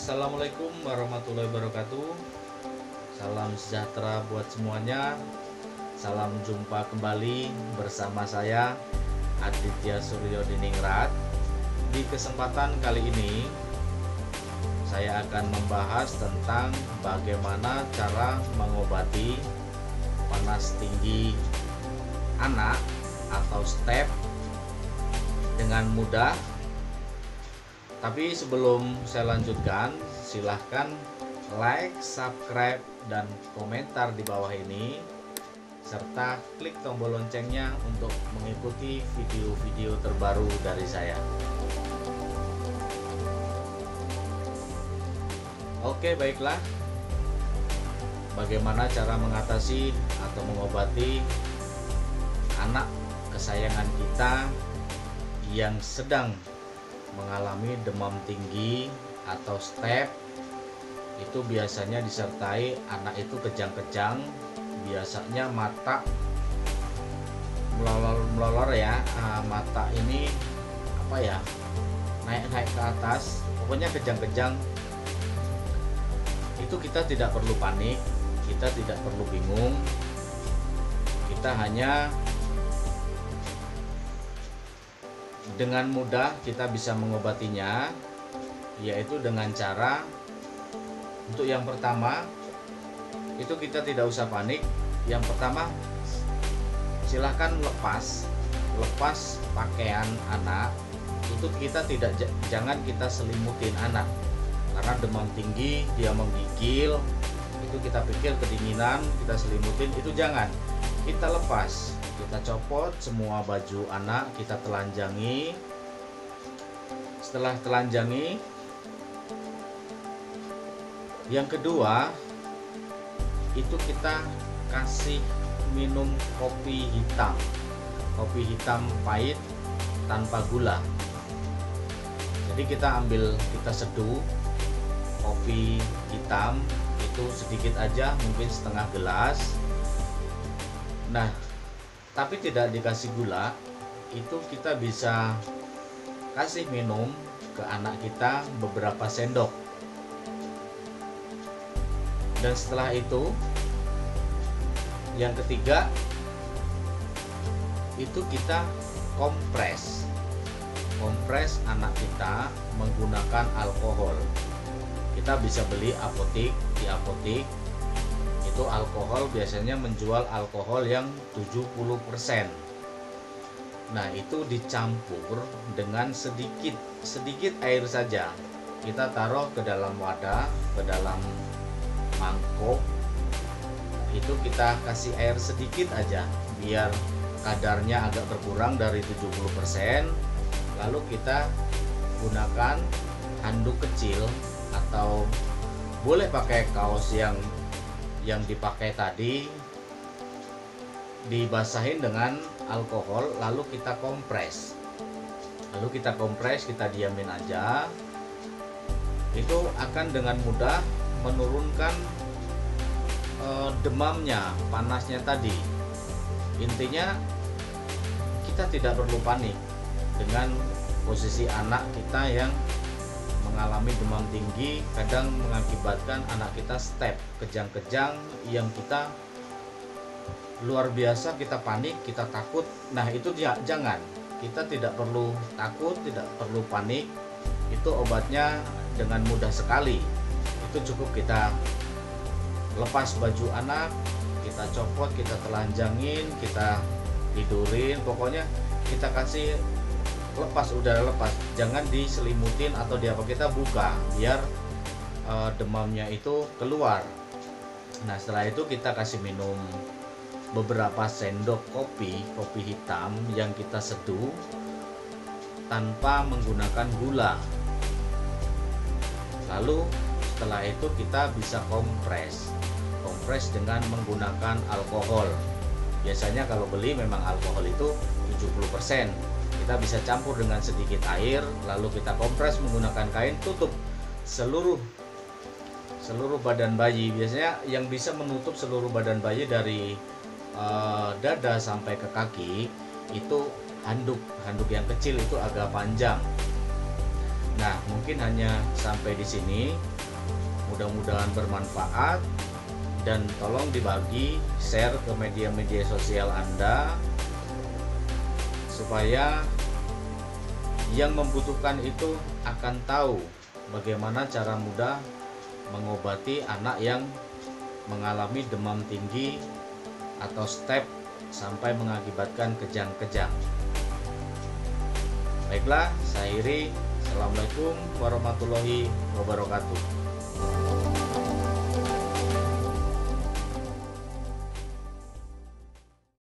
Assalamualaikum warahmatullahi wabarakatuh. Salam sejahtera buat semuanya. Salam jumpa kembali bersama saya Aditya Suryo Diningrat. Di kesempatan kali ini saya akan membahas tentang bagaimana cara mengobati panas tinggi anak atau step dengan mudah. Tapi sebelum saya lanjutkan, silahkan like, subscribe, dan komentar di bawah ini, serta klik tombol loncengnya untuk mengikuti video-video terbaru dari saya. Oke, baiklah. Bagaimana cara mengatasi atau mengobati anak kesayangan kita yang sedang mengalami demam tinggi atau step? Itu biasanya disertai anak itu kejang-kejang, biasanya mata melolor ya, mata ini naik ke atas, pokoknya kejang-kejang. Itu kita tidak perlu panik, kita tidak perlu bingung, kita hanya dengan mudah kita bisa mengobatinya, yaitu dengan cara, untuk yang pertama itu kita tidak usah panik. Yang pertama, silahkan lepas pakaian anak. Itu kita jangan kita selimutin anak, karena demam tinggi, dia menggigil, itu kita pikir kedinginan, kita selimutin, itu jangan. Kita lepas, kita copot semua baju anak, kita telanjangi. Setelah telanjangi, yang kedua itu kita kasih minum kopi hitam pahit tanpa gula. Jadi kita seduh kopi hitam itu sedikit aja, mungkin setengah gelas. Nah, tapi tidak dikasih gula, itu kita bisa kasih minum ke anak kita beberapa sendok. Dan setelah itu, yang ketiga itu kita kompres anak kita menggunakan alkohol. Kita bisa beli di apotik. Itu alkohol biasanya menjual alkohol yang 70%. Nah, itu dicampur dengan sedikit air saja. Kita taruh ke dalam wadah, ke dalam mangkok. Itu kita kasih air sedikit aja biar kadarnya agak berkurang dari 70%. Lalu kita gunakan handuk kecil atau boleh pakai kaos yang dipakai tadi, dibasahin dengan alkohol, lalu kita kompres, kita diamin aja. Itu akan dengan mudah menurunkan demamnya, panasnya tadi. Intinya kita tidak perlu panik dengan posisi anak kita yang mengalami demam tinggi. Kadang mengakibatkan anak kita step, kejang-kejang, yang kita luar biasa, kita panik, kita takut. Nah, itu jangan. Kita tidak perlu takut, tidak perlu panik. Itu obatnya dengan mudah sekali. Itu cukup kita lepas baju anak, kita copot, kita telanjangin, kita tidurin, pokoknya kita kasih udara lepas, jangan diselimutin atau kita buka biar demamnya itu keluar. Nah, setelah itu kita kasih minum beberapa sendok kopi hitam yang kita seduh tanpa menggunakan gula. Lalu setelah itu kita bisa kompres dengan menggunakan alkohol. Biasanya kalau beli memang alkohol itu 70%. Kita bisa campur dengan sedikit air, lalu kita kompres menggunakan kain, tutup seluruh badan bayi. Biasanya yang bisa menutup seluruh badan bayi dari dada sampai ke kaki itu handuk yang kecil, itu agak panjang. Nah, mungkin hanya sampai di sini. Mudah-mudahan bermanfaat dan tolong dibagi, share ke media-media sosial Anda supaya yang membutuhkan itu akan tahu bagaimana cara mudah mengobati anak yang mengalami demam tinggi atau step sampai mengakibatkan kejang-kejang. Baiklah, saya akhiri. Assalamualaikum warahmatullahi wabarakatuh.